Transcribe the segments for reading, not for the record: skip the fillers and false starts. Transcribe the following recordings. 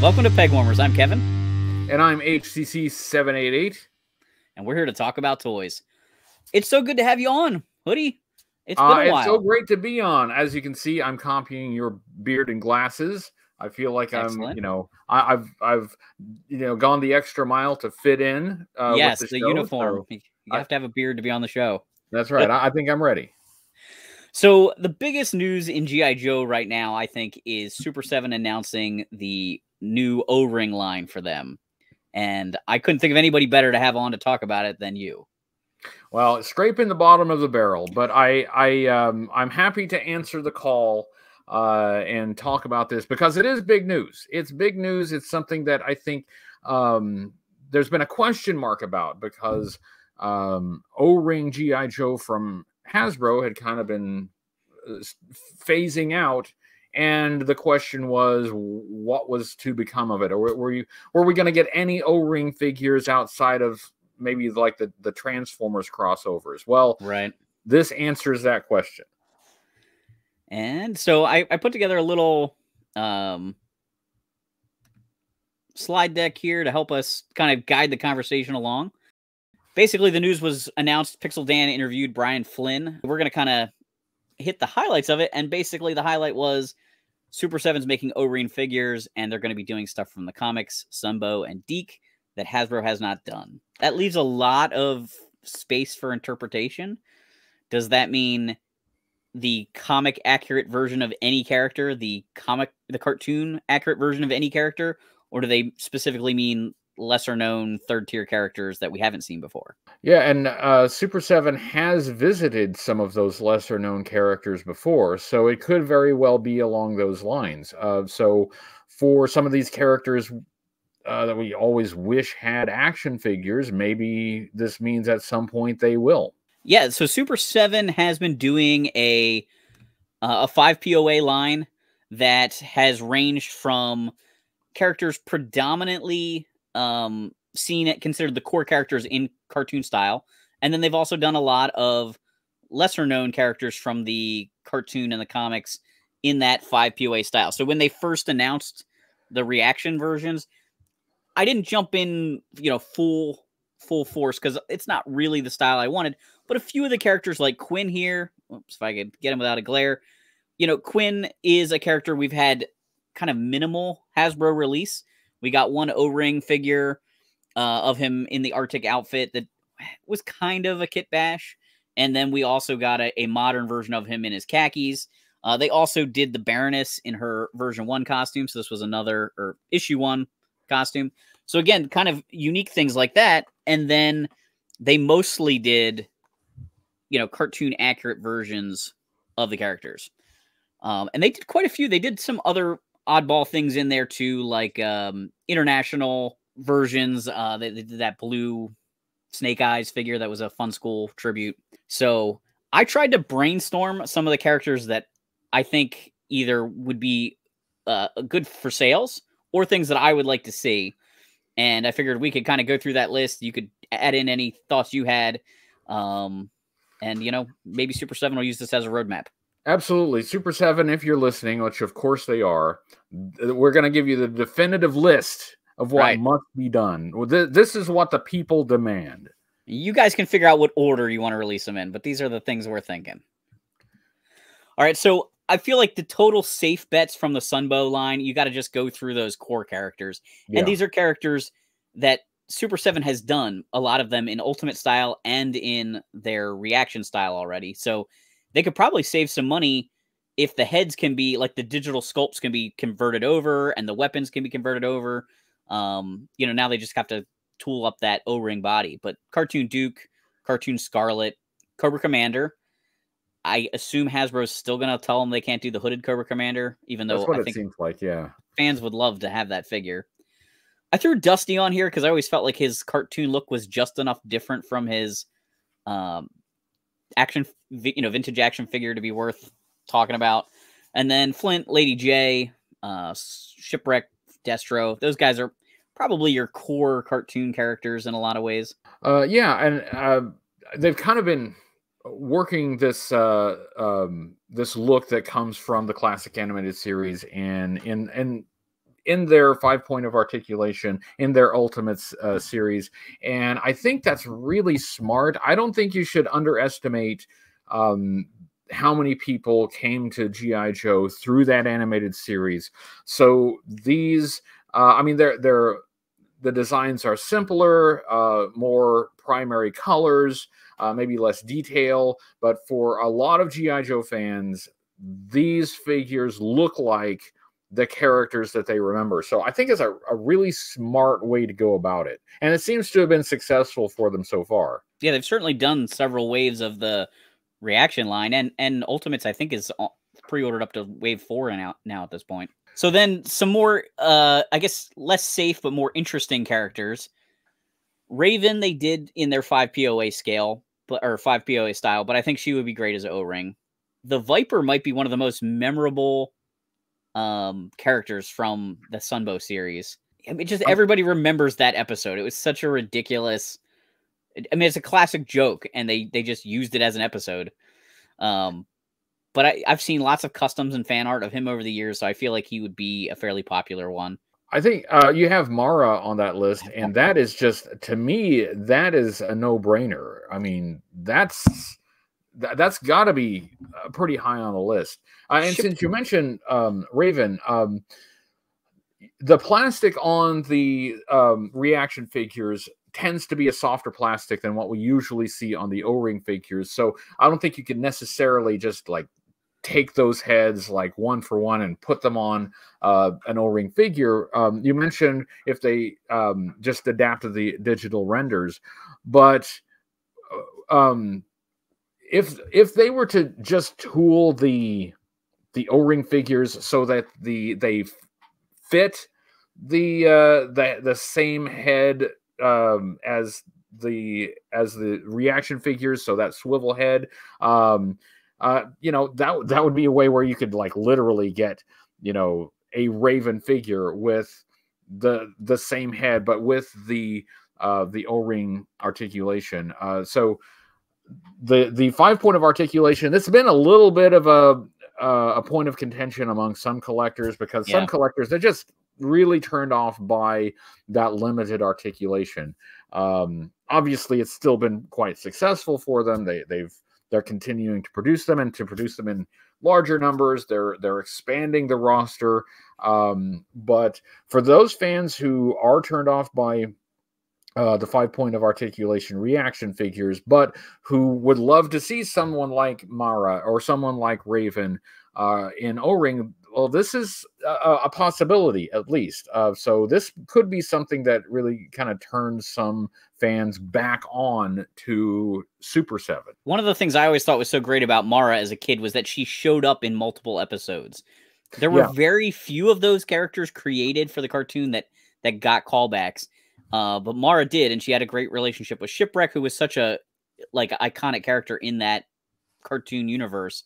Welcome to Pegwarmers. I'm Kevin. And I'm HCC788. And we're here to talk about toys. It's so good to have you on, Hoodie. It's been a while. It's so great to be on. As you can see, I'm copying your beard and glasses. I feel like Excellent. I've gone the extra mile to fit in. Yes, with the show, uniform. So you have to have a beard to be on the show. That's right. I think I'm ready. So the biggest news in G.I. Joe right now, I think, is Super7 announcing the new O-ring line for them. And I couldn't think of anybody better to have on to talk about it than you. Well, scraping the bottom of the barrel, but I'm happy to answer the call and talk about this because it is big news. It's big news. It's something that I think there's been a question mark about because O-ring G.I. Joe from Hasbro had kind of been phasing out, and the question was, what was to become of it? Or were we going to get any O-ring figures outside of maybe like the Transformers crossovers? Well, right. This answers that question. And so I put together a little slide deck here to help us kind of guide the conversation along. Basically, the news was announced. Pixel Dan interviewed Brian Flynn. We're going to kind of hit the highlights of it. And basically, the highlight was Super7's making O-ring figures, and they're going to be doing stuff from the comics, Sunbow and Deke, that Hasbro has not done. That leaves a lot of space for interpretation. Does that mean the comic accurate version of any character, the cartoon accurate version of any character, or do they specifically mean lesser known third tier characters that we haven't seen before? Yeah, and Super7 has visited some of those lesser known characters before, so it could very well be along those lines. So for some of these characters that we always wish had action figures, maybe this means at some point they will. Yeah, so Super7 has been doing a 5 POA line that has ranged from characters predominantly considered the core characters in cartoon style, and then they've also done a lot of lesser known characters from the cartoon and the comics in that 5 POA style. So when they first announced the reaction versions, I didn't jump in, full force because it's not really the style I wanted. But a few of the characters like Quinn here, oops, if I could get him without a glare, Quinn is a character we've had kind of minimal Hasbro release. We got one O-ring figure of him in the Arctic outfit that was kind of a kit bash. And then we also got a modern version of him in his khakis. They also did the Baroness in her version 1 costume. So this was issue 1 costume. So again, kind of unique things like that. And then they mostly did, cartoon accurate versions of the characters. And they did quite a few. They did some other oddball things in there too, like international versions. They did that blue Snake Eyes figure that was a Fun School tribute. So I tried to brainstorm some of the characters that I think either would be good for sales or things that I would like to see. And I figured we could kind of go through that list. You could add in any thoughts you had. And, maybe Super7 will use this as a roadmap. Absolutely. Super7, if you're listening, which of course they are, we're going to give you the definitive list of what must be done. This is what the people demand. You guys can figure out what order you want to release them in, but these are the things we're thinking. All right, so I feel like the total safe bets from the Sunbow line, you got to just go through those core characters. Yeah. And these are characters that Super7 has done, a lot of them in Ultimate style and in their reaction style already. So they could probably save some money if the heads can be, like the digital sculpts can be converted over and the weapons can be converted over. Now they just have to tool up that O-ring body. But Cartoon Duke, Cartoon Scarlet, Cobra Commander, I assume Hasbro's still going to tell them they can't do the hooded Cobra Commander, even though I think seems like, yeah, fans would love to have that figure. I threw Dusty on here because I always felt like his cartoon look was just enough different from his vintage action figure to be worth talking about. And then Flint, Lady J, Shipwreck, Destro, those guys are probably your core cartoon characters in a lot of ways. Yeah, and they've kind of been working this this look that comes from the classic animated series and in their 5-point of articulation in their Ultimates series, and I think that's really smart. I don't think you should underestimate how many people came to GI Joe through that animated series. So these, I mean, they're the designs are simpler, more primary colors, maybe less detail, but for a lot of GI Joe fans, these figures look like the characters that they remember. So I think it's a really smart way to go about it. And it seems to have been successful for them so far. Yeah, they've certainly done several waves of the reaction line, and Ultimates, I think, is pre-ordered up to wave 4 now at this point. So then some more, I guess, less safe but more interesting characters. Raven, they did in their 5 POA scale, or 5 POA style, but I think she would be great as an O-ring. The Viper might be one of the most memorable characters from the Sunbow series. I mean, just everybody remembers that episode. It was such a ridiculous... I mean, it's a classic joke, and they just used it as an episode. But I've seen lots of customs and fan art of him over the years, so I feel like he would be a fairly popular one. I think you have Mara on that list, and that is just, to me, that is a no-brainer. I mean, that's got to be pretty high on the list. And since you mentioned Raven, the plastic on the reaction figures tends to be a softer plastic than what we usually see on the O-ring figures. So I don't think you can necessarily just like take those heads like one for one and put them on an O-ring figure. You mentioned if they just adapted the digital renders, but if they were to just tool the O-ring figures so that they fit the same head as the reaction figures, so that swivel head, you know, that would be a way where you could like literally get, you know, a Raven figure with the same head but with the O-ring articulation. So the 5-point of articulation, it's been a little bit of a point of contention among some collectors, because some collectors, they're just really turned off by that limited articulation. Obviously, it's still been quite successful for them. They're continuing to produce them, and to produce them in larger numbers. They're expanding the roster. But for those fans who are turned off by the 5-point of articulation reaction figures, but who would love to see someone like Mara or someone like Raven in O-ring, well, this is a possibility, at least. So this could be something that really kind of turns some fans back on to Super 7. One of the things I always thought was so great about Mara as a kid was that she showed up in multiple episodes. There were very few of those characters created for the cartoon that got callbacks. But Mara did, and she had a great relationship with Shipwreck, who was such a iconic character in that cartoon universe.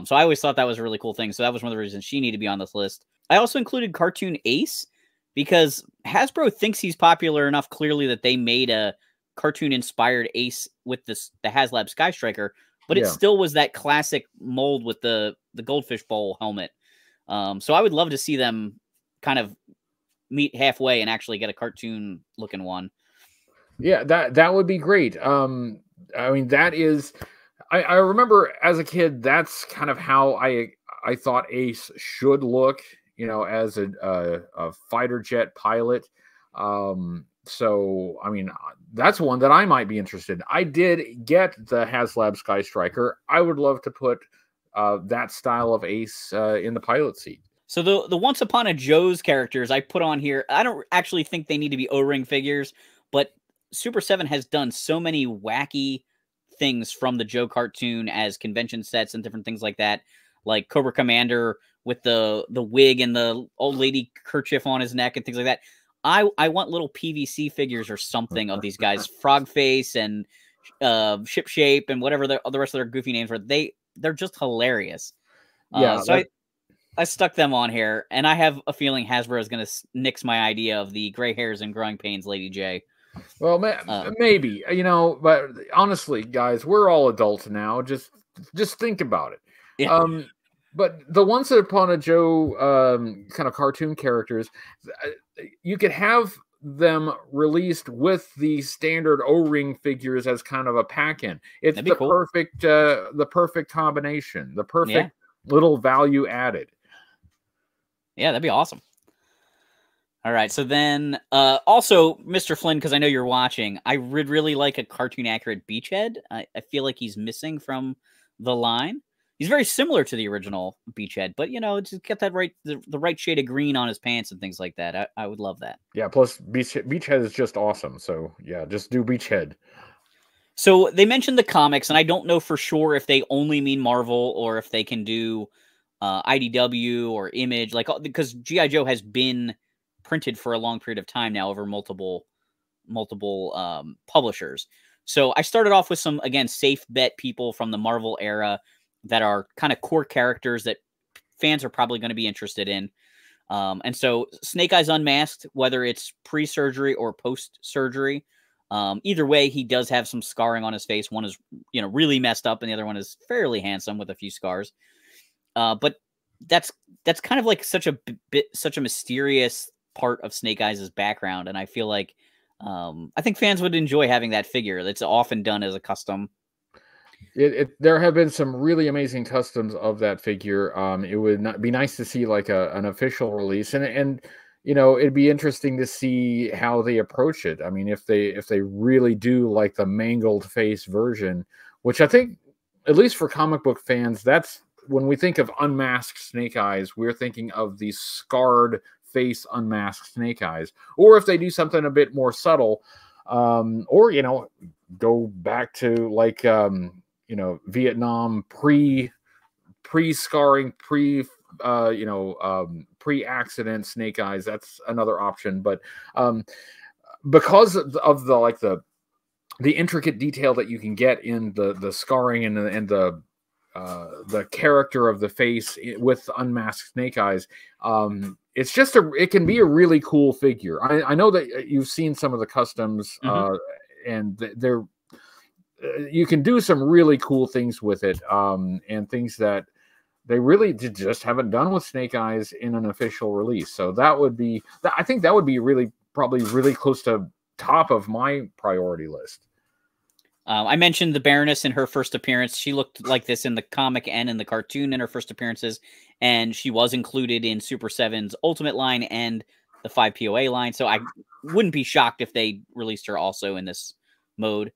So I always thought that was a really cool thing. So that was one of the reasons she needed to be on this list. I also included Cartoon Ace because Hasbro thinks he's popular enough clearly that they made a cartoon-inspired Ace with the HasLab Sky Striker, but it still was that classic mold with the goldfish bowl helmet. So I would love to see them kind of meet halfway and actually get a cartoon-looking one. Yeah, that would be great. I mean, that is... I remember as a kid, that's kind of how I thought Ace should look, you know, as a fighter jet pilot. So, I mean, that's one that I might be interested in. I did get the HasLab Sky Striker. I would love to put that style of Ace in the pilot seat. So the Once Upon a Joe's characters I put on here, I don't actually think they need to be O-ring figures, but Super 7 has done so many wacky things from the Joe cartoon as convention sets and different things like that, like Cobra Commander with the wig and the old lady kerchief on his neck and things like that. I want little PVC figures or something of these guys, Frog Face and Ship Shape and whatever the rest of their goofy names were. They're just hilarious. So I stuck them on here, and I have a feeling Hasbro is going to nix my idea of the gray hairs and growing pains Lady J. Well, maybe, you know, but honestly, guys, we're all adults now. Just think about it. Yeah. But the Once Upon a Joe kind of cartoon characters, you could have them released with the standard O-ring figures as kind of a pack-in. It's That'd be cool. the perfect combination, the perfect little value added. Yeah, that'd be awesome. All right, so then also, Mr. Flynn, because I know you're watching, I would really like a cartoon accurate Beachhead. I feel like he's missing from the line. He's very similar to the original Beachhead, but, you know, just get that the right shade of green on his pants and things like that. I would love that. Yeah, plus Beachhead is just awesome. So, yeah, just do Beachhead. So they mentioned the comics, and I don't know for sure if they only mean Marvel or if they can do IDW or Image, like, because G.I. Joe has been printed for a long period of time now over multiple publishers. So I started off with some, again, safe bet people from the Marvel era that are kind of core characters that fans are probably going to be interested in. And so Snake Eyes Unmasked, whether it's pre-surgery or post-surgery, either way, he does have some scarring on his face. One is, you know, really messed up, and the other one is fairly handsome with a few scars. But that's kind of like such a mysterious part of Snake Eyes' background, and I feel like I think fans would enjoy having that figure. It's often done as a custom. There have been some really amazing customs of that figure. It would be nice to see like an official release, and you know, it'd be interesting to see how they approach it. I mean, if they really do like the mangled face version, which I think, at least for comic book fans, that's when we think of unmasked Snake Eyes, we're thinking of the scarred face unmasked Snake Eyes. Or if they do something a bit more subtle, or, you know, go back to like you know, Vietnam pre-scarring, pre-accident Snake Eyes. That's another option. But because of the intricate detail that you can get in the scarring and the character of the face with unmasked Snake Eyes, it's just it can be a really cool figure. I know that you've seen some of the customs, and they're you can do some really cool things with it, and things that they really just haven't done with Snake Eyes in an official release. So that would be, I think that would be probably really close to top of my priority list. I mentioned the Baroness in her first appearance. She looked like this in the comic and in the cartoon in her first appearances, and she was included in Super 7's Ultimate line and the 5 POA line, so I wouldn't be shocked if they released her also in this mode.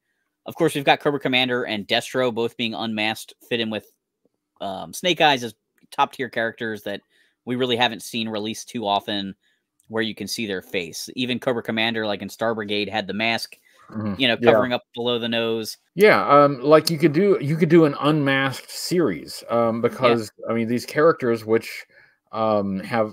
Of course, we've got Cobra Commander and Destro both being unmasked, fit in with Snake Eyes as top-tier characters that we really haven't seen released too often where you can see their face. Even Cobra Commander, like in Star Brigade, had the mask, you know, covering up below the nose. Yeah, like you could do an unmasked series, because I mean, these characters, which have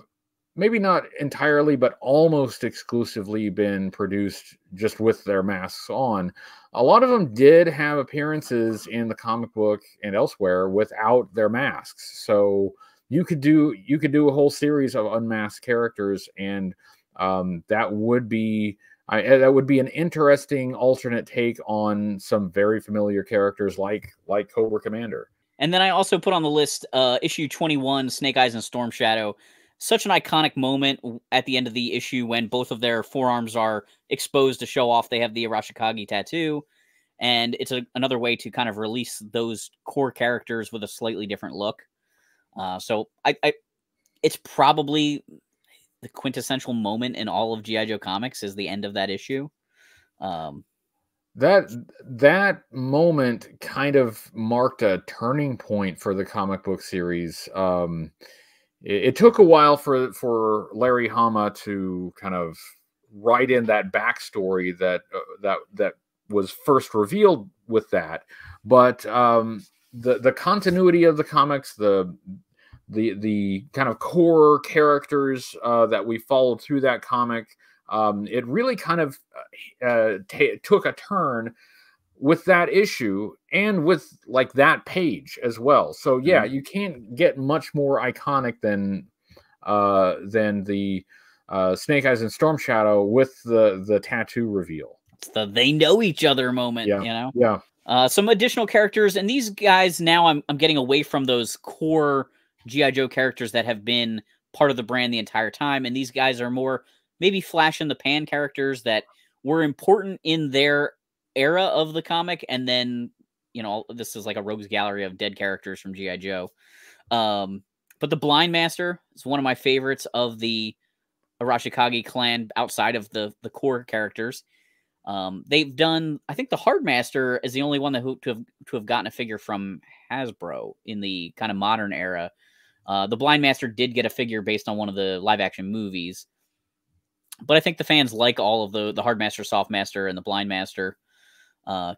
maybe not entirely but almost exclusively been produced just with their masks on, a lot of them did have appearances in the comic book and elsewhere without their masks. So you could do a whole series of unmasked characters, and that would be an interesting alternate take on some very familiar characters like Cobra Commander. And then I also put on the list issue 21, Snake Eyes and Storm Shadow. Such an iconic moment at the end of the issue when both of their forearms are exposed to show off they have the Arashikage tattoo. And it's another way to kind of release those core characters with a slightly different look. So it's probably the quintessential moment in all of G.I. Joe comics is the end of that issue. That moment kind of marked a turning point for the comic book series. It took a while for Larry Hama to kind of write in that backstory that was first revealed with that, but the continuity of the comics, the kind of core characters that we followed through that comic, it really kind of took a turn with that issue and with like that page as well. So yeah, you can't get much more iconic than the Snake Eyes and Storm Shadow with the tattoo reveal. It's the they know each other moment, you know? Yeah. Some additional characters, and these guys now I'm getting away from those core G.I. Joe characters that have been part of the brand the entire time. And these guys are more maybe flash in the pan characters that were important in their era of the comic. And then, you know, this is like a rogues gallery of dead characters from G.I. Joe. But the Blind Master is one of my favorites of the Arashikage clan outside of the core characters. They've done, I think the Hard Master is the only one that to have gotten a figure from Hasbro in the kind of modern era. The Blind Master did get a figure based on one of the live action movies, but I think the fans like all of the Hard Master, Soft Master, and the Blind Master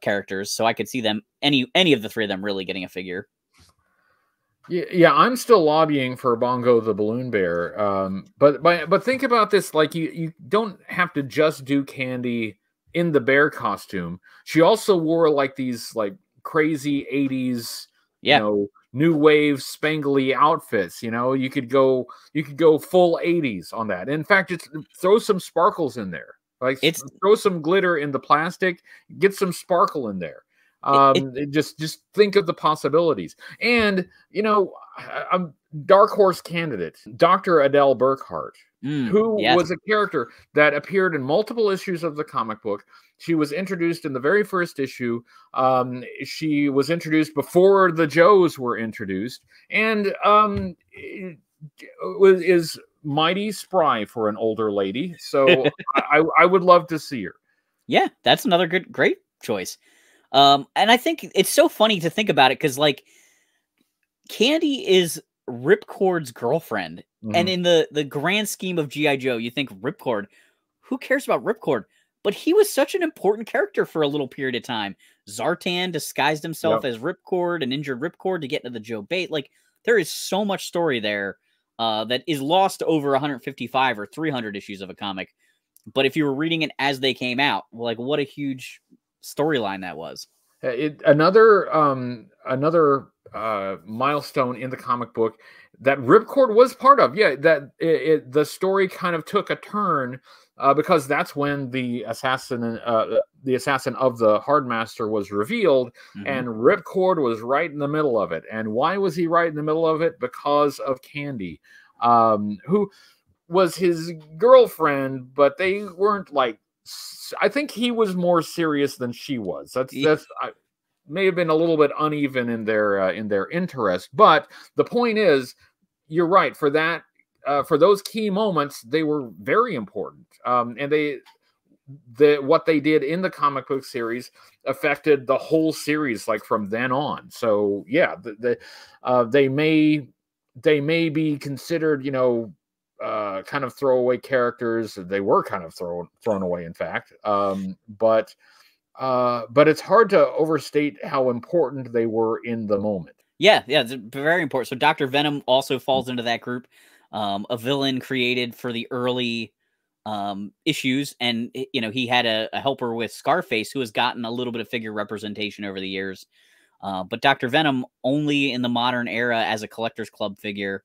characters, so I could see them any of the three of them really getting a figure. Yeah, I'm still lobbying for Bongo the Balloon Bear. But think about this: like you don't have to just do Candy in the bear costume. She also wore like these like crazy 80s, yeah, you know, new wave spangly outfits. You know, you could go full 80s on that. In fact, just throw some sparkles in there. Like throw some glitter in the plastic, get some sparkle in there. Just think of the possibilities. And, you know, I'm dark horse candidate, Dr. Adele Burkhart, who was a character that appeared in multiple issues of the comic book. She was introduced in the very first issue. She was introduced before the Joes were introduced, and is mighty spry for an older lady. So I would love to see her. Yeah, that's another great choice. And I think it's so funny to think about it because, like, Candy is Ripcord's girlfriend. And in the grand scheme of G.I. Joe, you think Ripcord, who cares about Ripcord? But he was such an important character for a little period of time. Zartan disguised himself as Ripcord and injured Ripcord to get into the Joe bait. Like, there is so much story there that is lost over 155 or 300 issues of a comic. But if you were reading it as they came out, like, what a huge storyline that was. Another milestone in the comic book that Ripcord was part of. Yeah, that the story kind of took a turn because that's when the assassin of the Hardmaster was revealed, and Ripcord was right in the middle of it. And why was he right in the middle of it? Because of Candy, who was his girlfriend, but they weren't like. I think he was more serious than she was. That's may have been a little bit uneven in their interest, but the point is, you're right. For that, for those key moments, they were very important, and what they did in the comic book series affected the whole series, like from then on. So yeah, they may be considered, you know, kind of throwaway characters. They were kind of thrown away, in fact. But it's hard to overstate how important they were in the moment. Yeah, it's very important. So Dr. Venom also falls into that group. A villain created for the early issues, and you know, he had a helper with Scarface who has gotten a little bit of figure representation over the years. But Dr. Venom only in the modern era as a collector's club figure.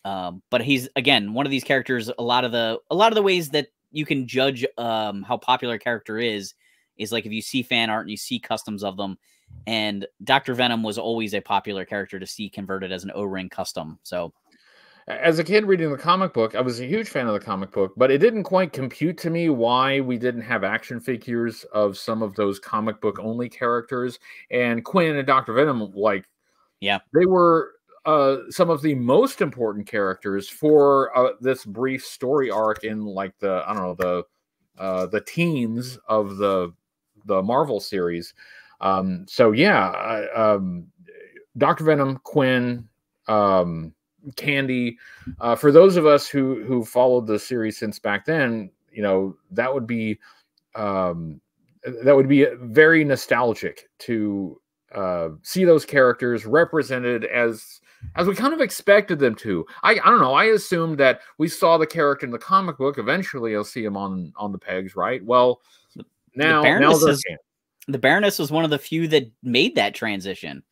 But he's, again, one of these characters. A lot of the ways that you can judge how popular a character is like if you see fan art and you see customs of them. And Dr. Venom was always a popular character to see converted as an O-ring custom. So, as a kid reading the comic book, I was a huge fan of the comic book, but it didn't quite compute to me why we didn't have action figures of some of those comic book only characters. And Quinn and Dr. Venom, like, they were some of the most important characters for this brief story arc in, like, the teens of the Marvel series. So yeah, Dr. Venom, Quinn, Candy. For those of us who followed the series since back then, you know, that would be very nostalgic to see those characters represented as we kind of expected them to. I don't know. I assumed that we saw the character in the comic book. Eventually, I'll see him on the pegs, right? Well, now the Baroness was one of the few that made that transition.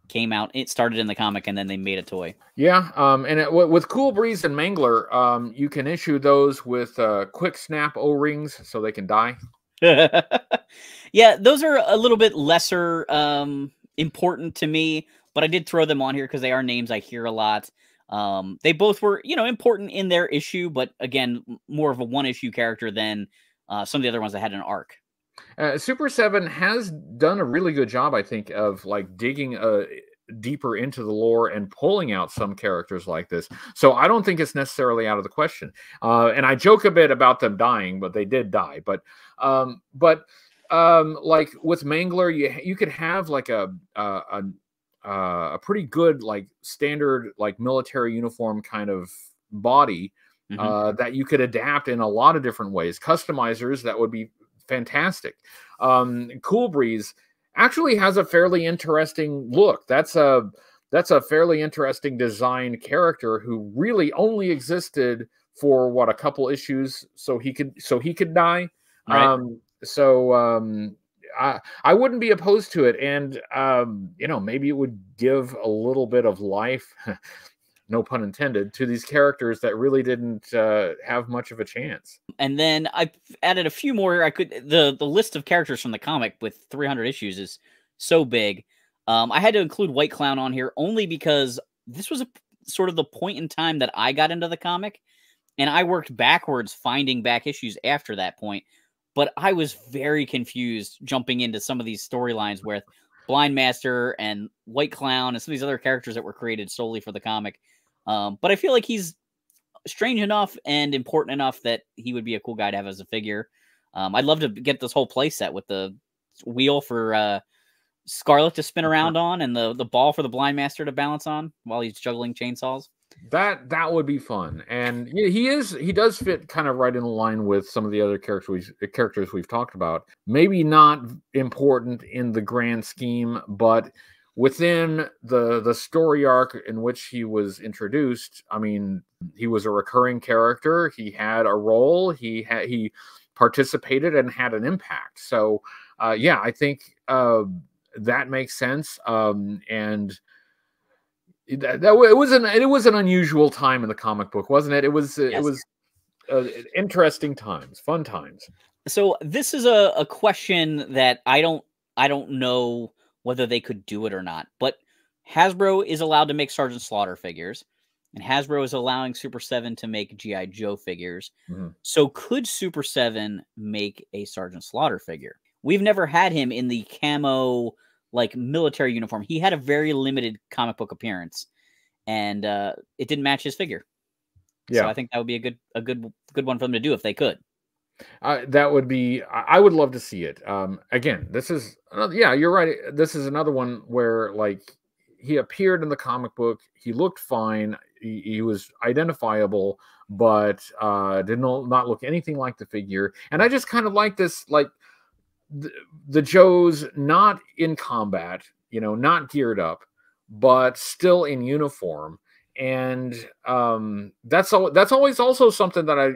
Came out, it started in the comic, and then they made a toy. Yeah, and with Cool Breeze and Mangler, you can issue those with quick snap O-rings so they can die. Yeah, those are a little bit lesser important to me. but I did throw them on here because they are names I hear a lot. They both were, important in their issue, but again, more of a one-issue character than some of the other ones that had an arc. Super7 has done a really good job, I think, of like digging deeper into the lore and pulling out some characters like this. So I don't think it's necessarily out of the question. And I joke a bit about them dying, but they did die. But like with Mangler, you could have like a pretty good like standard like military uniform kind of body that you could adapt in a lot of different ways. Customizers that would be fantastic. Cool Breeze actually has a fairly interesting look. That's a fairly interesting design character who really only existed for what, a couple issues, so he could die. Right. I wouldn't be opposed to it, and maybe it would give a little bit of life, no pun intended, to these characters that really didn't have much of a chance. And then I added a few more. The list of characters from the comic with 300 issues is so big. I had to include White Clown on here only because this was sort of the point in time that I got into the comic, and I worked backwards finding back issues after that point. But I was very confused jumping into some of these storylines with Blind Master and White Clown and some of these other characters that were created solely for the comic. But I feel like he's strange enough and important enough that he would be a cool guy to have as a figure. I'd love to get this whole play set with the wheel for Scarlet to spin around on and the ball for the Blind Master to balance on while he's juggling chainsaws. That would be fun, and he does fit kind of right in line with some of the other characters we've talked about. Maybe not important in the grand scheme, but within the story arc in which he was introduced, I mean, he was a recurring character. He had a role. He participated and had an impact. So I think that makes sense. And it was an unusual time in the comic book, wasn't it? It was interesting times, fun times. So this is a question that I don't know whether they could do it or not, but Hasbro is allowed to make Sergeant Slaughter figures, and Hasbro is allowing Super7 to make G.I. Joe figures. So could Super7 make a Sergeant Slaughter figure? We've never had him in the camo like military uniform. He had a very limited comic book appearance, and it didn't match his figure. Yeah. So I think that would be a good one for them to do if they could. That would be. I would love to see it. Again, this is you're right. This is another one where like he appeared in the comic book. He looked fine. He was identifiable, but did not look anything like the figure. And I just kind of like this, like the Joes not in combat, not geared up, but still in uniform. And that's always also something that I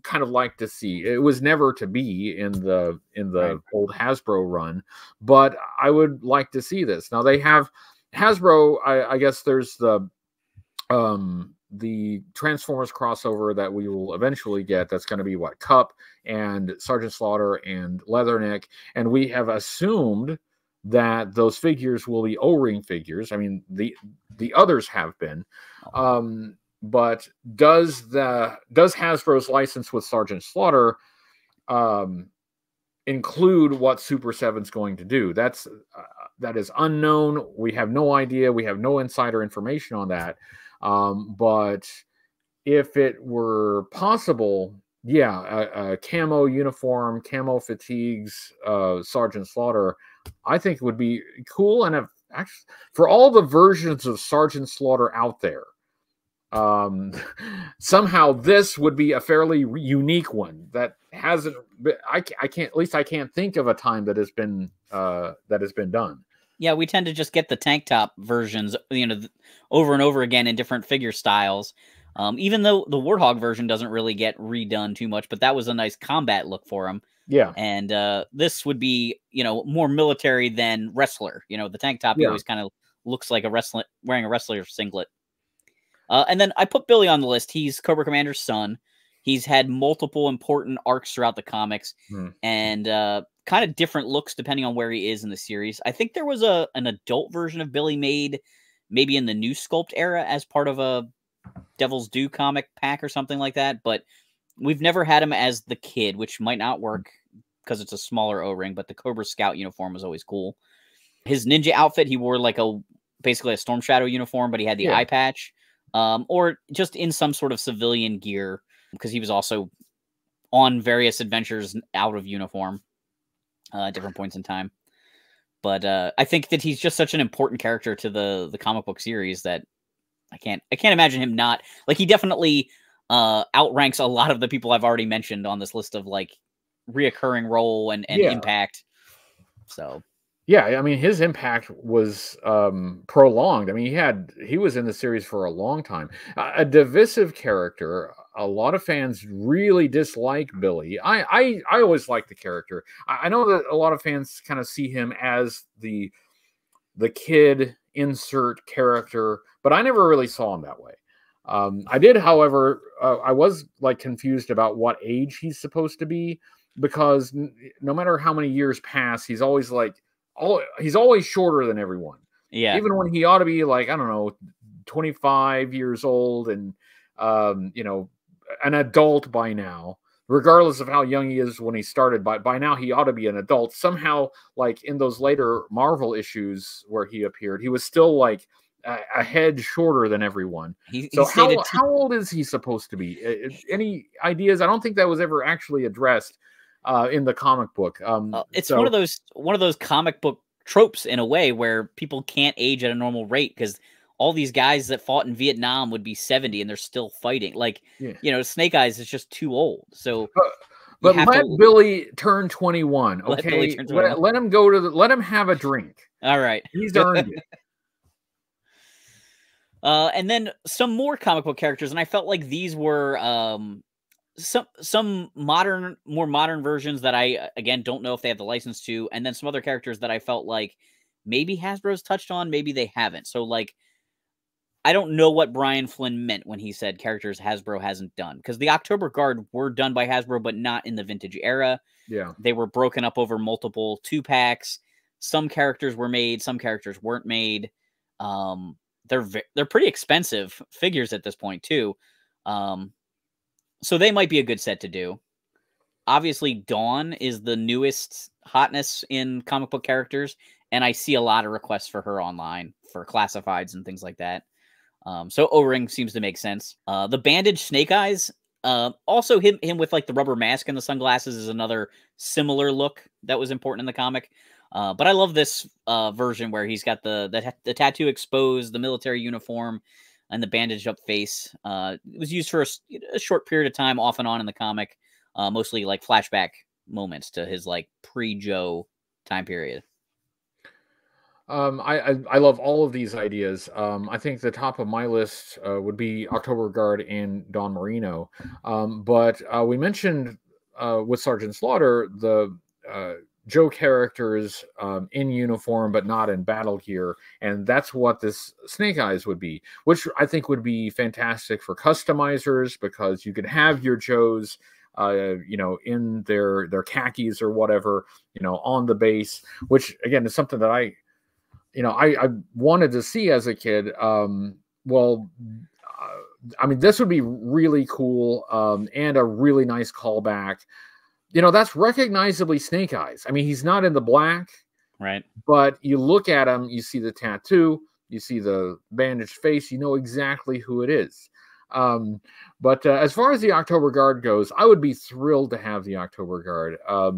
kind of like to see. It was never to be in the right. Old Hasbro run, but I would like to see this. Now they have Hasbro. I guess there's the Transformers crossover that we will eventually get. That's going to be what, Cup and Sergeant Slaughter and Leatherneck, and we have assumed that those figures will be O-ring figures. I mean, the others have been, but does Hasbro's license with Sergeant Slaughter include what Super7's going to do? That is unknown. We have no idea. We have no insider information on that. But if it were possible, a camo uniform, camo fatigues, Sergeant Slaughter, I think it would be cool. And actually, for all the versions of Sergeant Slaughter out there, somehow this would be a fairly unique one that hasn't. I can't think of a time that has been done. Yeah, we tend to just get the tank top versions, over and over again in different figure styles. Even though the Warthog version doesn't really get redone too much, but that was a nice combat look for him. Yeah. And this would be, more military than wrestler. The tank top always kind of looks like wearing a wrestler singlet. And then I put Billy on the list. He's Cobra Commander's son. He's had multiple important arcs throughout the comics and kind of different looks depending on where he is in the series. I think there was an adult version of Billy made maybe in the new Sculpt era as part of a Devil's Due comic pack or something like that, but we've never had him as the kid, which might not work because it's a smaller O-ring, but the Cobra Scout uniform was always cool. His ninja outfit, he wore like basically a Storm Shadow uniform, but he had the eye patch, or just in some sort of civilian gear, because he was also on various adventures out of uniform at different points in time. But I think that he's just such an important character to the comic book series that I can't imagine him not. Like, he definitely outranks a lot of the people I've already mentioned on this list of like reoccurring role and impact. So yeah, I mean, his impact was prolonged. I mean, he was in the series for a long time. A divisive character. A lot of fans really dislike Billy. I always liked the character. I know that a lot of fans kind of see him as the kid insert character, but I never really saw him that way. I did, however, I was like confused about what age he's supposed to be, because no matter how many years pass, he's always he's always shorter than everyone. Yeah. Even when he ought to be like, I don't know, 25 years old and, you know, an adult by now, regardless of how young he is when he started. By now, he ought to be an adult. Somehow, like in those later Marvel issues where he appeared, he was still like a head shorter than evereveryone. So how old is he supposed to be? Any ideas? I don't think that was ever actually addressed in the comic book. It's one of those comic book tropes in a way where people can't age at a normal rate, because all these guys that fought in Vietnam would be 70 and they're still fighting. Like, you know, Snake Eyes is just too old. So, but let Billy turn 21. Okay, let him go to let him have a drink. All right, he's earned it. And then some more comic book characters, and I felt like these were some more modern versions that I, again, don't know if they have the license to, and then some other characters that I felt like maybe Hasbro's touched on, maybe they haven't. So, like, I don't know what Brian Flynn meant when he said characters Hasbro hasn't done, because the October Guard were done by Hasbro, but not in the vintage era. Yeah, they were broken up over multiple 2-packs. Some characters were made, some characters weren't made. They're pretty expensive figures at this point too. So they might be a good set to do. Obviously, Dawn is the newest hotness in comic book characters, and I see a lot of requests for her online for classifieds and things like that. So O-Ring seems to make sense. The bandaged Snake Eyes, also him with like the rubber mask and the sunglasses, is another similar look that was important in the comic. But I love this version where he's got the tattoo exposed, the military uniform, and the bandaged up face. It was used for a short period of time off and on in the comic, mostly like flashback moments to his like pre-Joe time period. I love all of these ideas. I think the top of my list would be October Guard and Don Marino. But we mentioned with Sergeant Slaughter the Joe characters in uniform but not in battle gear, and that's what this Snake Eyes would be, which I think would be fantastic for customizers, because you could have your Joes you know, in their khakis or whatever, you know, on the base, which again is something that I wanted to see as a kid. I mean, this would be really cool, and a really nice callback. You know, that's recognizably Snake Eyes. I mean, he's not in the black, right? But you look at him, you see the tattoo, you see the bandaged face, you know exactly who it is. But as far as the October Guard goes, I would be thrilled to have the October Guard. I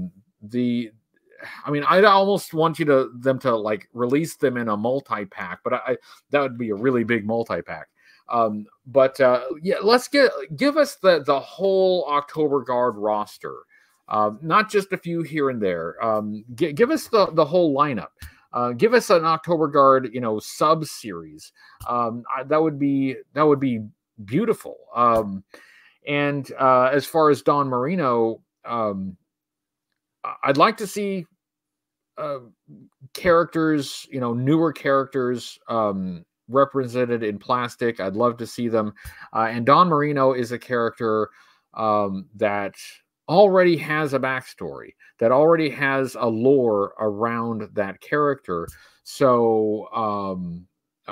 mean, I'd almost want them to like release them in a multi-pack, but that would be a really big multi-pack. Yeah, let's give us the whole October Guard roster, not just a few here and there. Give us the whole lineup. Give us an October Guard, you know, sub series. That would be beautiful. And as far as Don Marino, I'd like to see characters, you know, newer characters represented in plastic. I'd love to see them. And Don Marino is a character that already has a backstory, that already has a lore around that character. So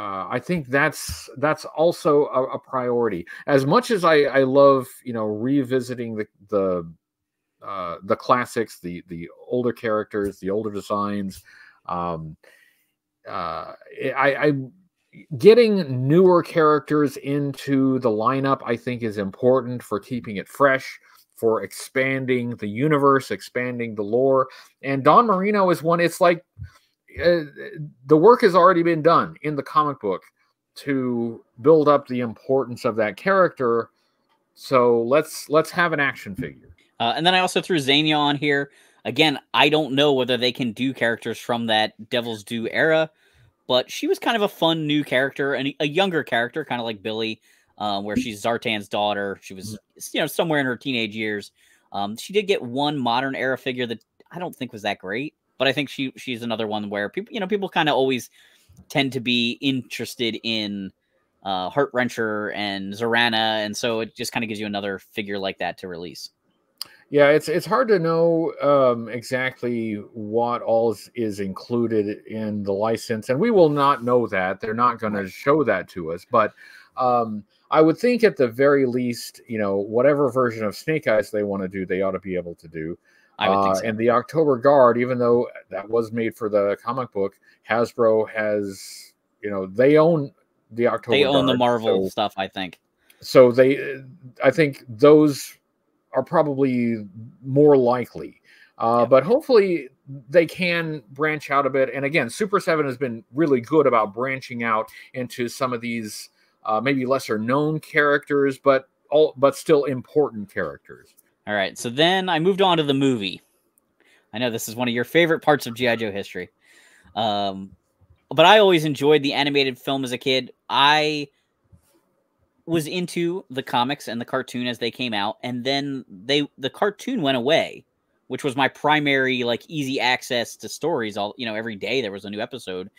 I think that's also a priority. As much as I love, you know, revisiting the classics, the older characters, the older designs. Um, I getting newer characters into the lineup, I think, is important for keeping it fresh, for expanding the universe, expanding the lore. And Don Marino is one. It's like the work has already been done in the comic book to build up the importance of that character. So let's have an action figure. And then I also threw Xania on here. Again, I don't know whether they can do characters from that Devil's Due era, but she was kind of a fun new character and a younger character, kind of like Billy, where she's Zartan's daughter. She was, you know, somewhere in her teenage years. She did get one modern era figure that I don't think was that great, but I think she's another one where people, you know, people kind of always tend to be interested in Heart Wrencher and Zorana, and so it just kind of gives you another figure like that to release. Yeah, it's hard to know exactly what all is included in the license, and we will not know that. They're not going to show that to us. But I would think at the very least, you know, whatever version of Snake Eyes they want to do, they ought to be able to do. I would think so. And the October Guard, even though that was made for the comic book, Hasbro has, you know, they own the October Guard. They own the Marvel stuff, I think. So I think those are probably more likely. But hopefully they can branch out a bit. And again, Super7 has been really good about branching out into some of these maybe lesser known characters, but still important characters. All right. So then I moved on to the movie. I know this is one of your favorite parts of G.I. Joe history. But I always enjoyed the animated film as a kid. I was into the comics and the cartoon as they came out, and then the cartoon went away, which was my primary, like, easy access to stories. Every day there was a new episode.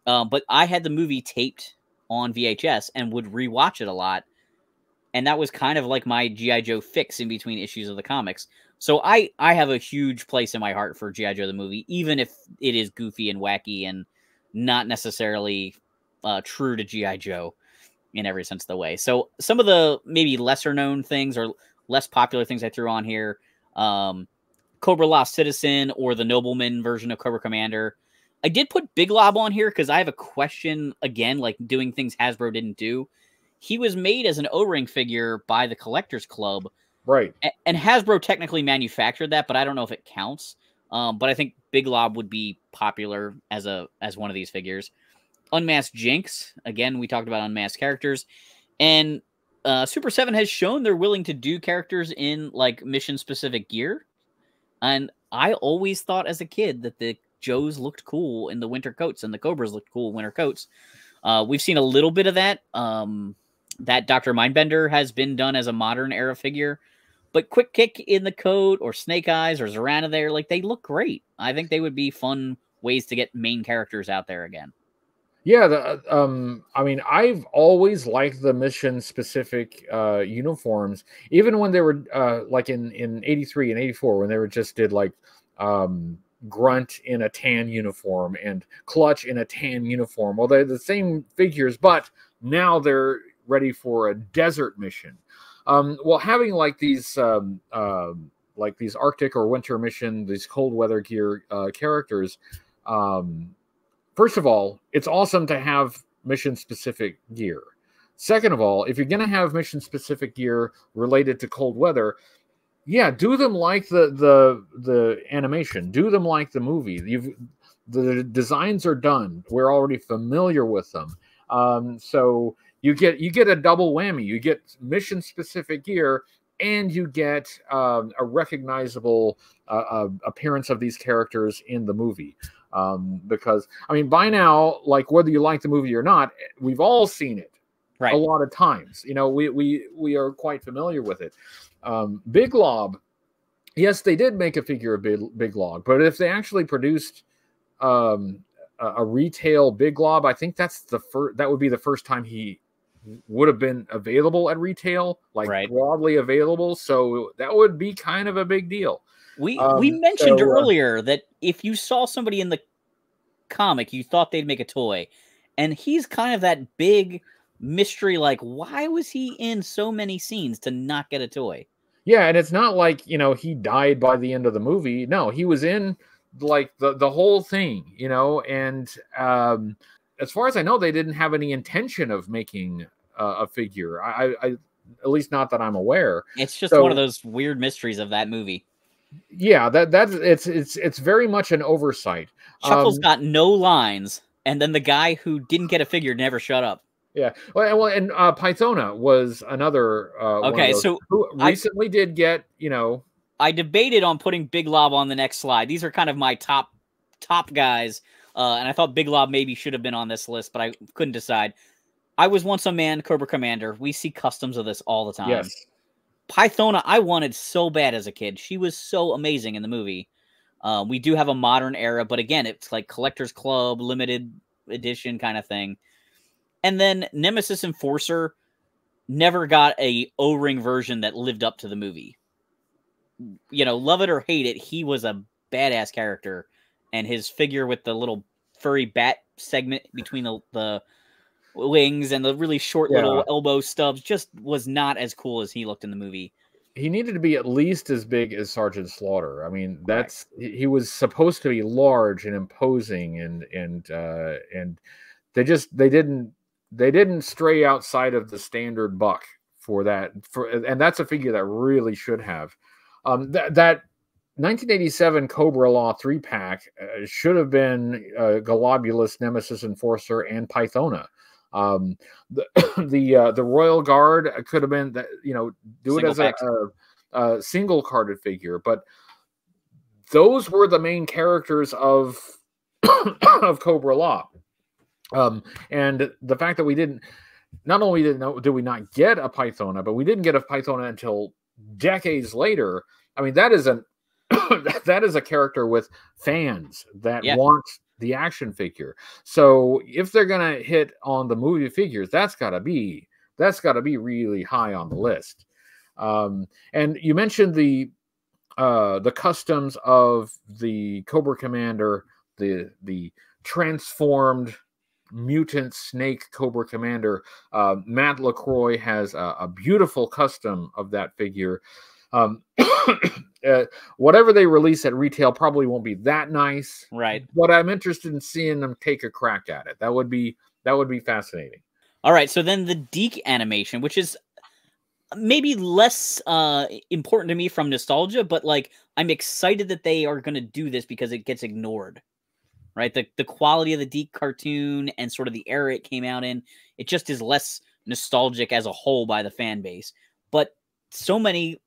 But I had the movie taped on VHS and would rewatch it a lot, and that was kind of like my G.I. Joe fix in between issues of the comics. So I have a huge place in my heart for G.I. Joe the movie, even if it is goofy and wacky and not necessarily true to G.I. Joe in every sense of the way. So some of the maybe lesser known things or less popular things I threw on here, Cobra Lost Citizen or the Nobleman version of Cobra Commander. I did put Big Lob on here because I have a question, again, like doing things Hasbro didn't do. He was made as an O-ring figure by the Collectors Club. Right. And Hasbro technically manufactured that, but I don't know if it counts. But I think Big Lob would be popular as one of these figures. Unmasked Jinx. Again, we talked about unmasked characters. And Super7 has shown they're willing to do characters in, like, mission-specific gear. And I always thought as a kid that the Joes looked cool in the winter coats and the Cobras looked cool in winter coats. We've seen a little bit of that. That Dr. Mindbender has been done as a modern era figure. But Quick Kick in the coat or Snake Eyes or Zorana there, like, they look great. I think they would be fun ways to get main characters out there again. Yeah, I mean, I've always liked the mission-specific uniforms, even when they were like in 83 and 84, when they were just did like Grunt in a tan uniform and Clutch in a tan uniform. Well, they're the same figures, but now they're ready for a desert mission. Well, having like these Arctic or winter mission, these cold weather gear characters. First of all, it's awesome to have mission-specific gear. Second of all, if you're going to have mission-specific gear related to cold weather, yeah, do them like the animation. Do them like the movie. The designs are done. We're already familiar with them. So you get a double whammy. You get mission-specific gear, and you get a recognizable appearance of these characters in the movie. Because, I mean, by now, like, whether you like the movie or not, we've all seen it a lot of times. You know, we are quite familiar with it. Big Lob, yes, they did make a figure of Big Lob, but if they actually produced a retail Big Lob, I think that would be the first time he would have been available at retail, like broadly available. So that would be kind of a big deal. We mentioned earlier that if you saw somebody in the comic, you thought they'd make a toy, And he's kind of that big mystery, like, why was he in so many scenes to not get a toy? Yeah, and it's not like, he died by the end of the movie. No, he was in like the whole thing, and as far as I know, they didn't have any intention of making a figure. I at least not that I'm aware. It's just one of So those weird mysteries of that movie. yeah, that's it's very much an oversight. Chuckles got no lines, and then the guy who didn't get a figure never shut up. Yeah, and Pythona was another one of Okay, those so who recently did get, I debated on putting Big Lob on the next slide. These are kind of my top guys, and I thought Big Lob maybe should have been on this list, but I couldn't decide. I was once a man, Cobra Commander. We see customs of this all the time. Yes. Pythona, I wanted so bad as a kid. She was so amazing in the movie. We do have a modern era, but again, it's like Collector's Club, limited edition kind of thing. And then Nemesis Enforcer never got a O-ring version that lived up to the movie. Love it or hate it, he was a badass character, and his figure with the little furry bat segment between the wings and the really short little elbow stubs just was not as cool as he looked in the movie. He needed to be at least as big as Sergeant Slaughter. I mean, he was supposed to be large and imposing, and they didn't stray outside of the standard buck for that. And that's a figure that really should have. That 1987 Cobra Law 3-pack should have been Globulus, Nemesis Enforcer, and Pythona. The Royal Guard could have been do it as a single carded figure, but those were the main characters of of Cobra Law. And the fact that we did we not get a Pythona, but we didn't get a Pythona until decades later. I mean, that is that is a character with fans that want the action figure. So if they're gonna hit on the movie figures, that's gotta be really high on the list. And you mentioned the customs of the Cobra Commander, the transformed mutant snake Cobra Commander. Matt LaCroix has a beautiful custom of that figure. Whatever they release at retail probably won't be that nice, right? But I'm interested in seeing them take a crack at it. That would be fascinating. All right, so then the Deke animation, which is maybe less important to me from nostalgia, but like I'm excited that they are going to do this because it gets ignored. Right, the quality of the Deke cartoon and sort of the era it came out in, it just is less nostalgic as a whole by the fan base. But so many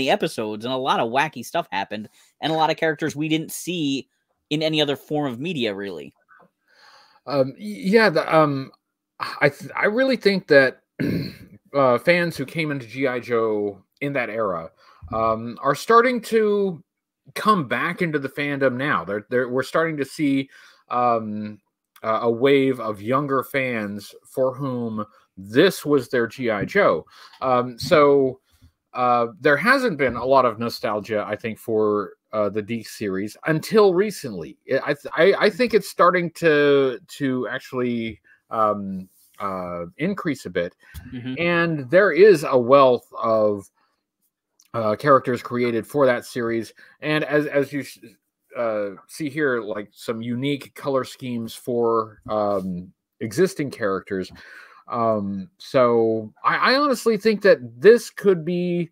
episodes and a lot of wacky stuff happened, and a lot of characters we didn't see in any other form of media, really. I really think that fans who came into G.I. Joe in that era are starting to come back into the fandom now. We're starting to see a wave of younger fans for whom this was their G.I. Joe. So there hasn't been a lot of nostalgia, I think, for the Deke series until recently. I think it's starting to actually increase a bit. Mm-hmm. And there is a wealth of characters created for that series, and as you see here, like some unique color schemes for existing characters. So I honestly think that this could be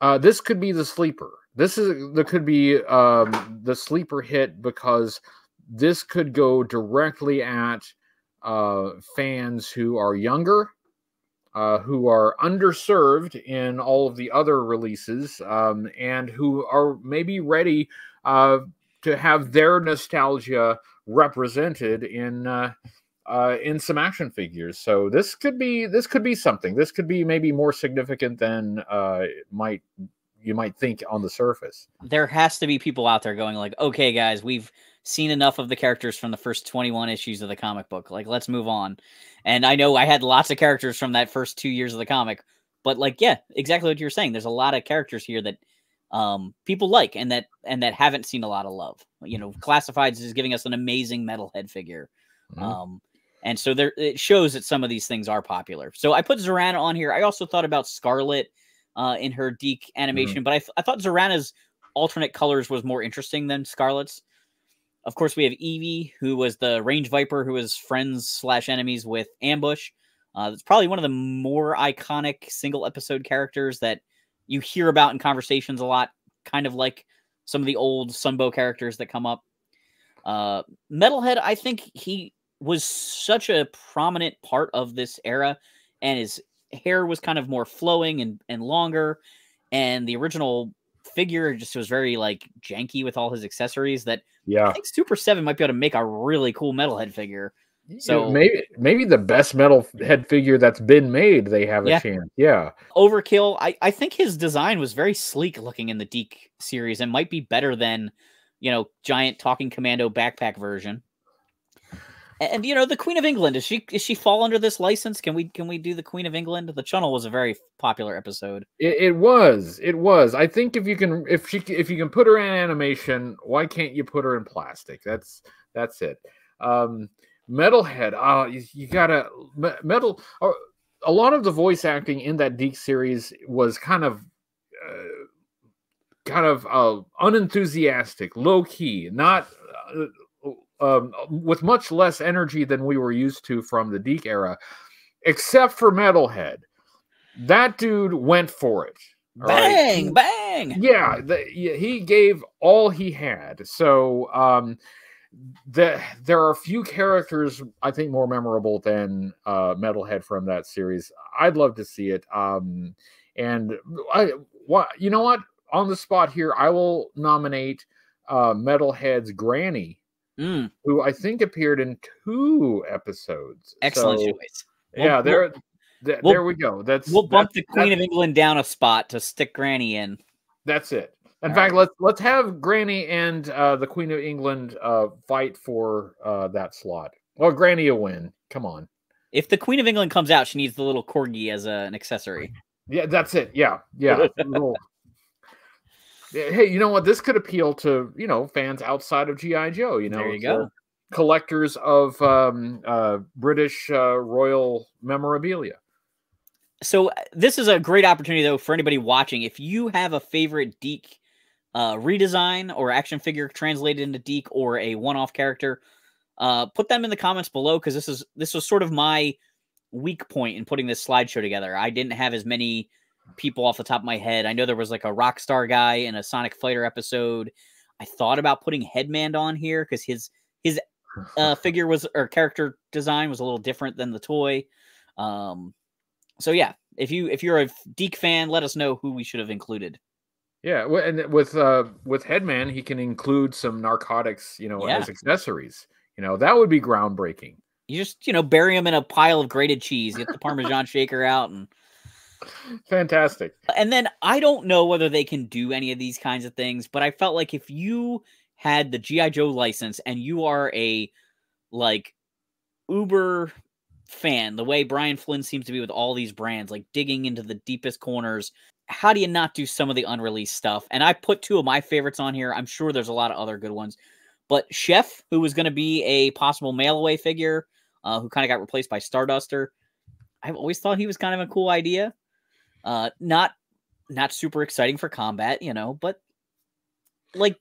the sleeper. Could be the sleeper hit, because this could go directly at fans who are younger, who are underserved in all of the other releases, and who are maybe ready to have their nostalgia represented in some action figures. So this could be something. This could be maybe more significant than you might think on the surface. There has to be people out there going like, okay, guys, we've seen enough of the characters from the first 21 issues of the comic book. Like, let's move on. And I know I had lots of characters from that first 2 years of the comic, but like, yeah, exactly what you're saying. There's a lot of characters here that people like and that haven't seen a lot of love. Classifieds is giving us an amazing Metalhead figure. Mm-hmm. And so there, it shows that some of these things are popular. So I put Zorana on here. I also thought about Scarlet in her Deke animation, but I thought Zorana's alternate colors was more interesting than Scarlet's. Of course, we have Eevee, who was the Range Viper, who was friends/enemies with Ambush. It's probably one of the more iconic single episode characters that you hear about in conversations a lot, kind of like some of the old Sunbow characters that come up. Metalhead, I think he was such a prominent part of this era, and his hair was kind of more flowing and longer, and the original figure just was very like janky with all his accessories that I think Super7 might be able to make a really cool Metalhead figure. So maybe the best Metalhead figure that's been made, they have a chance. Yeah. Overkill, I think his design was very sleek looking in the Deke series and might be better than, you know, giant talking commando backpack version. And you know, the Queen of England, is she fall under this license? Can we do the Queen of England? The Channel was a very popular episode. It was. I think if you can put her in animation, why can't you put her in plastic? That's it. Metalhead, you gotta metal. A lot of the voice acting in that Deke series was kind of unenthusiastic, low key, not. With much less energy than we were used to from the Deke era, except for Metalhead. That dude went for it. Bang, bang. Yeah, he gave all he had. So there are a few characters I think more memorable than Metalhead from that series. I'd love to see it. And you know what? On the spot here, I will nominate Metalhead's Granny, who I think appeared in 2 episodes. Excellent choice. There we go. We'll bump the Queen of England down a spot to stick Granny in. That's it. In fact, let's have Granny and the Queen of England fight for that slot. Well, Granny will win. Come on. If the Queen of England comes out, she needs the little corgi as an accessory. Yeah, that's it. Yeah. Hey, you know what? This could appeal to, you know, fans outside of G.I. Joe. You know, there you go. Collectors of British royal memorabilia. So this is a great opportunity, though, for anybody watching. If you have a favorite Deke redesign or action figure translated into Deke or a one-off character, put them in the comments below, because this was sort of my weak point in putting this slideshow together. I didn't have as many people off the top of my head. I know there was like a Rockstar guy in a Sonic Fighter episode. I thought about putting Headman on here because his figure or character design was a little different than the toy. So yeah, if you're a Deke fan, let us know who we should have included. Yeah, and with Headman, he can include some narcotics, you know, as accessories. You know, that would be groundbreaking. You just, you know, bury him in a pile of grated cheese, get the Parmesan shaker out, and fantastic. And then I don't know whether they can do any of these kinds of things, but I felt like if you had the G.I. Joe license and you are a like uber fan, the way Brian Flynn seems to be with all these brands, like digging into the deepest corners, how do you not do some of the unreleased stuff? And I put 2 of my favorites on here. I'm sure there's a lot of other good ones, but Chef, who was going to be a possible mail away figure, who kind of got replaced by Starduster. I've always thought he was kind of a cool idea. Not super exciting for combat, you know, but like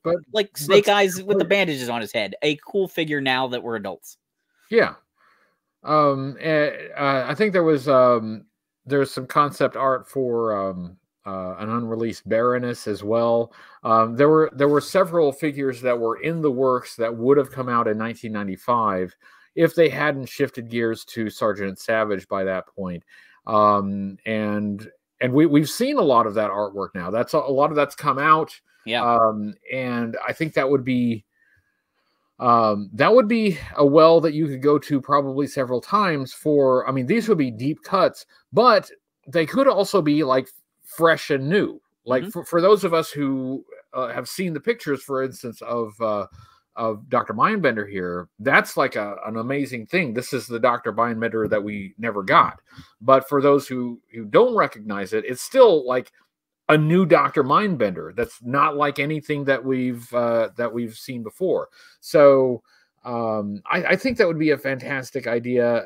Snake Eyes with the bandages on his head. A cool figure now that we're adults. Yeah. I think there's some concept art for an unreleased Baroness as well. There were several figures that were in the works that would have come out in 1995 if they hadn't shifted gears to Sergeant Savage by that point. And we've seen a lot of that artwork now. A lot of that's come out. Yeah. And I think that would be a well that you could go to probably several times for. I mean, these would be deep cuts, but they could also be like fresh and new. Like for those of us who have seen the pictures, for instance, of Dr. Mindbender here, that's like an amazing thing. This is the Dr. Mindbender that we never got. But for those who don't recognize it, it's still like a new Dr. Mindbender. That's not like anything that we've seen before. So I think that would be a fantastic idea.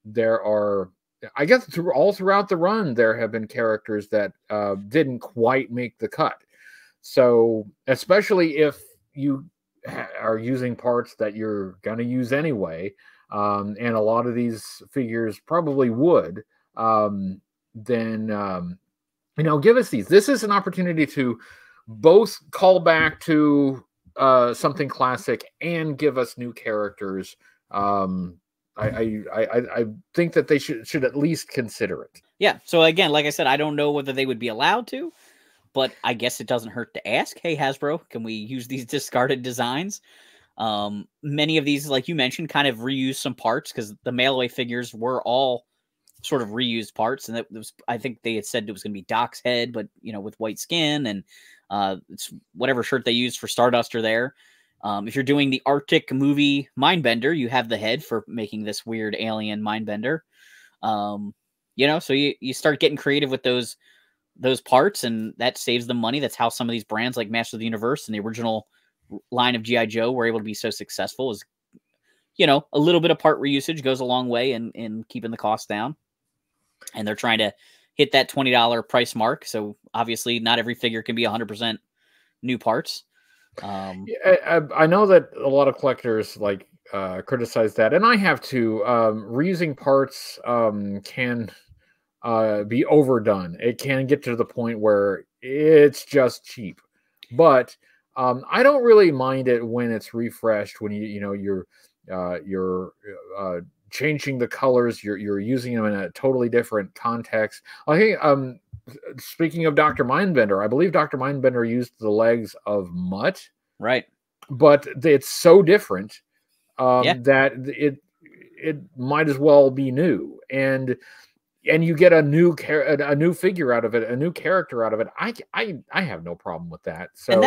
There are, I guess, all throughout the run, there have been characters that didn't quite make the cut. So, especially if you are using parts that you're going to use anyway, and a lot of these figures probably would, then, give us these. This is an opportunity to both call back to something classic and give us new characters. I think that they should at least consider it. Yeah. So again, like I said, I don't know whether they would be allowed to, but I guess it doesn't hurt to ask. Hey, Hasbro, can we use these discarded designs? Many of these, like you mentioned, kind of reuse some parts because the mail-away figures were all sort of reused parts, and that was, I think they had said it was going to be Doc's head, but with white skin, and it's whatever shirt they used for Starduster there. If you're doing the Arctic movie Mindbender, you have the head for making this weird alien Mindbender. So you start getting creative with those parts, and that saves them money. That's how some of these brands like Master of the Universe and the original line of G.I. Joe were able to be so successful. Is a little bit of part reusage goes a long way in keeping the cost down. And they're trying to hit that $20 price mark. So obviously not every figure can be 100% new parts. I know that a lot of collectors criticize that, and I have to. Reusing parts can be overdone. It can get to the point where it's just cheap. But I don't really mind it when it's refreshed, when you're changing the colors, you're using them in a totally different context. Okay, speaking of Dr. Mindbender, I believe Dr. Mindbender used the legs of Mutt. Right. But it's so different that it might as well be new. And you get a new figure out of it, a new character out of it. I have no problem with that. So, and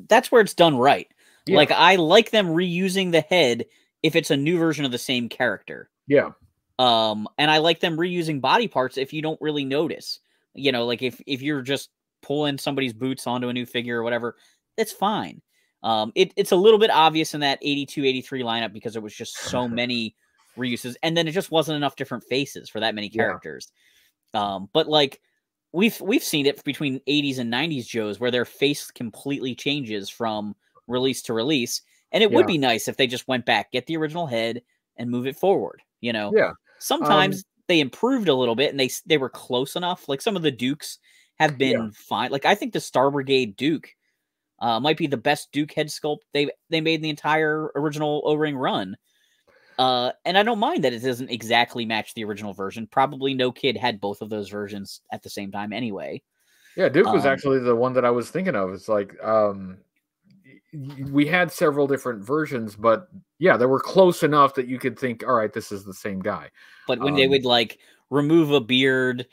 that's where it's done right. Yeah. Like, I like them reusing the head if it's a new version of the same character. Yeah. And I like them reusing body parts if you don't really notice. Like if you're just pulling somebody's boots onto a new figure or whatever, that's fine. It's a little bit obvious in that 82, 83 lineup because there was just so many reuses, and then it just wasn't enough different faces for that many characters. Yeah. But like we've seen it between 80s and 90s Joes where their face completely changes from release to release. And it would be nice if they just went back, get the original head, and move it forward. Yeah. Sometimes they improved a little bit, and they were close enough. Like some of the Dukes have been fine. Like I think the Star Brigade Duke might be the best Duke head sculpt they made in the entire original O-Ring run. And I don't mind that it doesn't exactly match the original version. Probably no kid had both of those versions at the same time anyway. Yeah, Duke was actually the one that I was thinking of. It's like we had several different versions, but yeah, they were close enough that you could think, all right, this is the same guy. But when they would like remove a beard,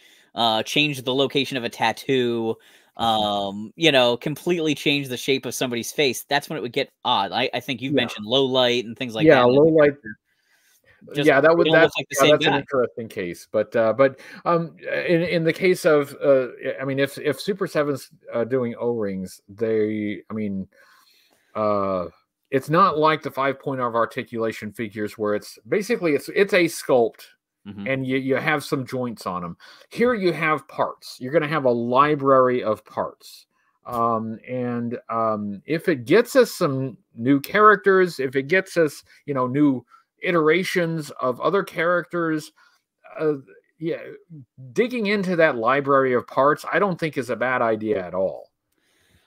change the location of a tattoo, completely change the shape of somebody's face, that's when it would get odd. I think you've mentioned low light and things like that. Yeah, low light. Just, that's like that's an interesting case. But in the case of I mean, if Super7's doing O-rings, it's not like the 5.0 of articulation figures where it's basically it's a sculpt. Mm-hmm. And you have some joints on them. Here you have parts. You're going to have a library of parts. And if it gets us some new characters, if it gets us, new iterations of other characters, digging into that library of parts, I don't think is a bad idea at all.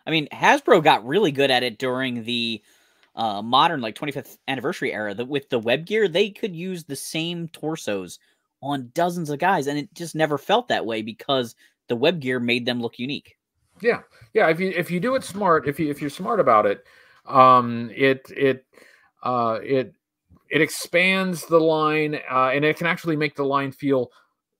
I mean, Hasbro got really good at it during the modern 25th anniversary era. With the web gear, they could use the same torsos on dozens of guys, and it just never felt that way because the web gear made them look unique. Yeah. If you do it smart, if you're smart about it, it expands the line, and it can actually make the line feel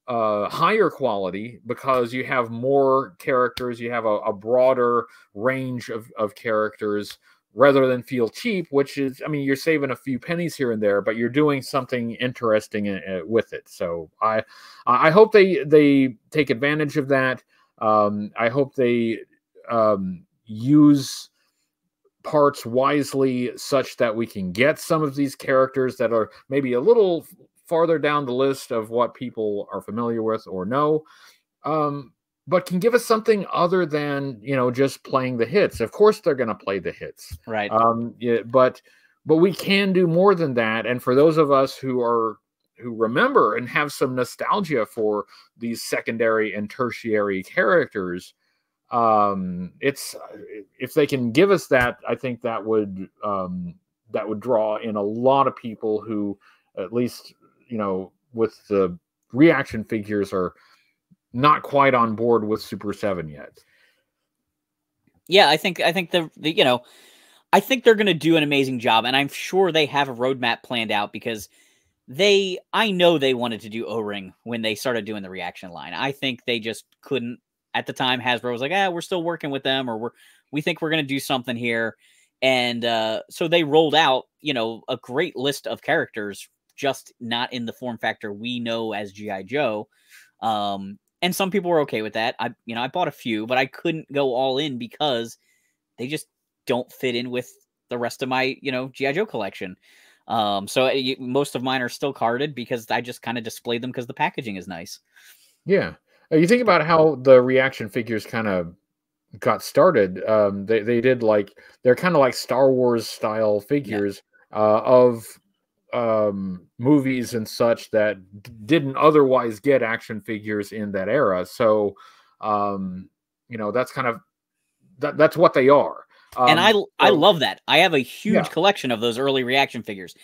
higher quality because you have more characters, you have a broader range of characters, rather than feel cheap, which is, I mean, you're saving a few pennies here and there, but you're doing something interesting with it. So I hope they take advantage of that. I hope they use parts wisely such that we can get some of these characters that are maybe a little farther down the list of what people are familiar with or know, but can give us something other than, just playing the hits. Of course, they're going to play the hits. Right. Yeah, but we can do more than that. And for those of us who remember and have some nostalgia for these secondary and tertiary characters, it's if they can give us that, I think that would draw in a lot of people who, at least with the reaction figures, are not quite on board with Super 7 yet. Yeah, I think I think they're going to do an amazing job, and I'm sure they have a roadmap planned out, because I know they wanted to do O-Ring when they started doing the reaction line. I think they just couldn't. At the time, Hasbro was like, we're still working with them, or we think we're going to do something here. And so they rolled out, a great list of characters, just not in the form factor we know as G.I. Joe. And some people were okay with that. I bought a few, but I couldn't go all in because they just don't fit in with the rest of my, G.I. Joe collection. So most of mine are still carded because I just kind of display them because the packaging is nice. Yeah. You think about how the reaction figures kind of got started. They did they're kind of like Star Wars style figures of movies and such that didn't otherwise get action figures in that era. So, that's kind of that's what they are. And I love that. I have a huge collection of those early reaction figures.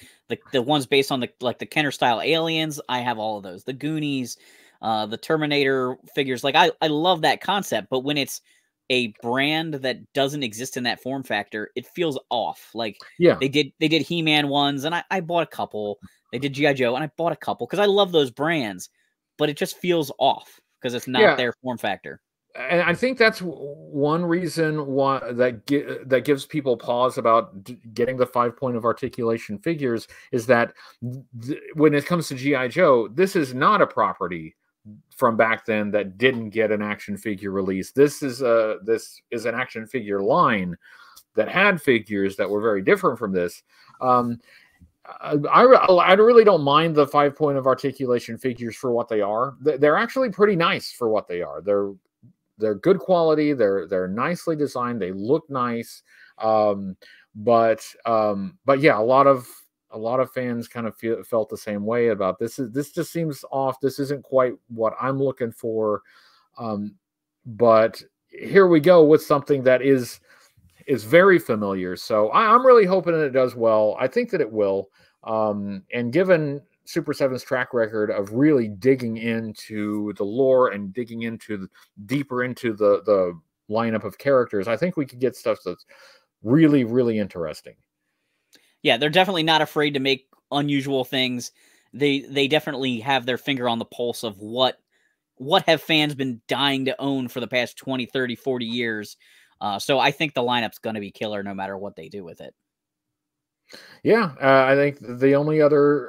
The ones based on the Kenner style aliens. I have all of those. The Goonies, the Terminator figures. I love that concept, but when it's a brand that doesn't exist in that form factor, it feels off. They did He-Man ones, and I bought a couple. They did G.I. Joe, and I bought a couple because I love those brands, but it just feels off because it's not their form factor. And I think that's one reason why that gives people pause about getting the 5-point of articulation figures, is that when it comes to G.I. Joe, this is not a property from back then that didn't get an action figure release. This is an action figure line that had figures that were very different from this. I really don't mind the 5-point of articulation figures for what they are. They're actually pretty nice for what they are. They're good quality. They're nicely designed. They look nice. But yeah, a lot of fans kind of felt the same way about this. This just seems off. This isn't quite what I'm looking for. But here we go with something that is very familiar. So I'm really hoping that it does well. I think that it will. And given Super 7's track record of really digging into the lore and digging deeper into the lineup of characters, I think we could get stuff that's really, really interesting. Yeah, they're definitely not afraid to make unusual things. They definitely have their finger on the pulse of what have fans been dying to own for the past 20, 30, 40 years. So I think the lineup's going to be killer no matter what they do with it. Yeah, I think the only other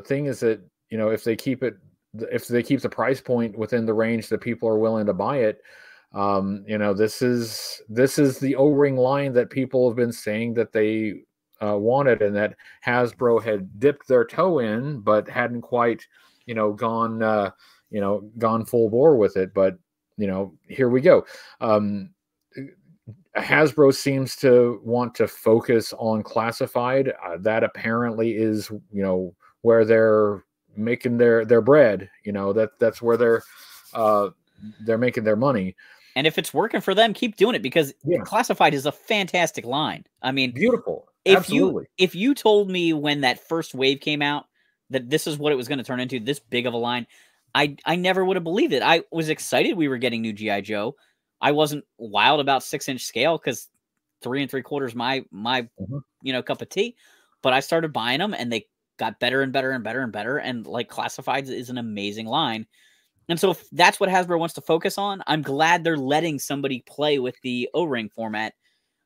thing is that, if they keep the price point within the range that people are willing to buy it, this is the O-Ring line that people have been saying that they wanted, and that Hasbro had dipped their toe in, but hadn't quite, gone full bore with it. But here we go. Hasbro seems to want to focus on classified. That apparently is, where they're making their bread. That's where they're making their money. And if it's working for them, keep doing it, because classified is a fantastic line. I mean, beautiful. Absolutely. If you told me when that first wave came out that this is what it was going to turn into, this big of a line, I never would have believed it. I was excited we were getting new G.I. Joe. I wasn't wild about 6-inch scale because 3 3/4 my cup of tea. But I started buying them, and they got better and better and better and better. And classified is an amazing line. And so if that's what Hasbro wants to focus on, I'm glad they're letting somebody play with the O-Ring format.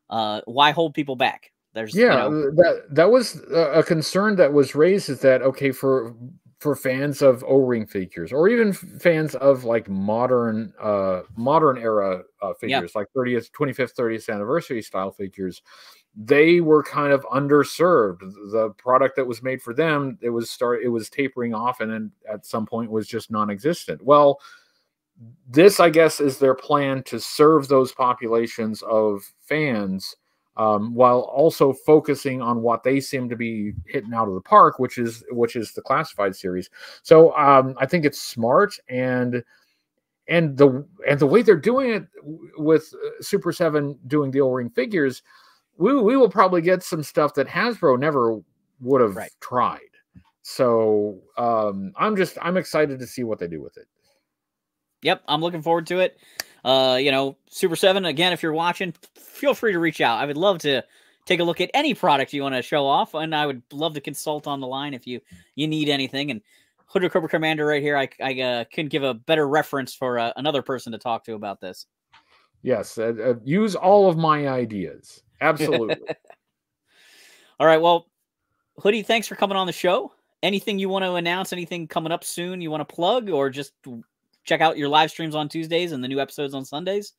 Why hold people back? That was a concern that was raised, is that, okay, for for fans of O-ring figures, or even fans of like modern era figures, like 25th, 30th anniversary style figures, they were kind of underserved. The product that was made for them, it was tapering off, and then at some point was just non-existent. Well, this, I guess, is their plan to serve those populations of fans, while also focusing on what they seem to be hitting out of the park, which is the classified series. So I think it's smart, and the way they're doing it with Super 7 doing the O-ring figures, we will probably get some stuff that Hasbro never would have tried. So I'm excited to see what they do with it. Yep, I'm looking forward to it. Super 7, again, if you're watching, feel free to reach out. I would love to take a look at any product you want to show off, and I would love to consult on the line if you need anything. And Hooded Cobra Commander right here, I couldn't give a better reference for another person to talk to about this. Yes, use all of my ideas. Absolutely. All right, well, Hoodie, thanks for coming on the show. Anything you want to announce, anything coming up soon you want to plug, or just check out your live streams on Tuesdays and the new episodes on Sundays?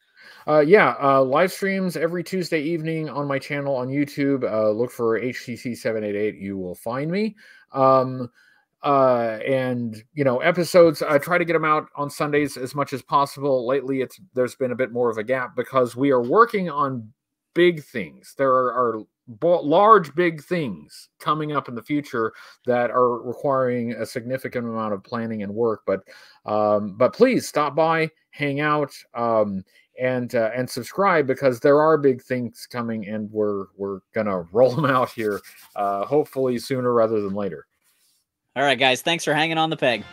Live streams every Tuesday evening on my channel on YouTube. Look for HTC 788. You will find me. And episodes, I try to get them out on Sundays as much as possible. Lately, there's been a bit more of a gap because we are working on big things. There are large, big things coming up in the future that are requiring a significant amount of planning and work. But please stop by, hang out, and subscribe, because there are big things coming, and we're gonna roll them out here, hopefully sooner rather than later. All right, guys, thanks for hanging on the peg.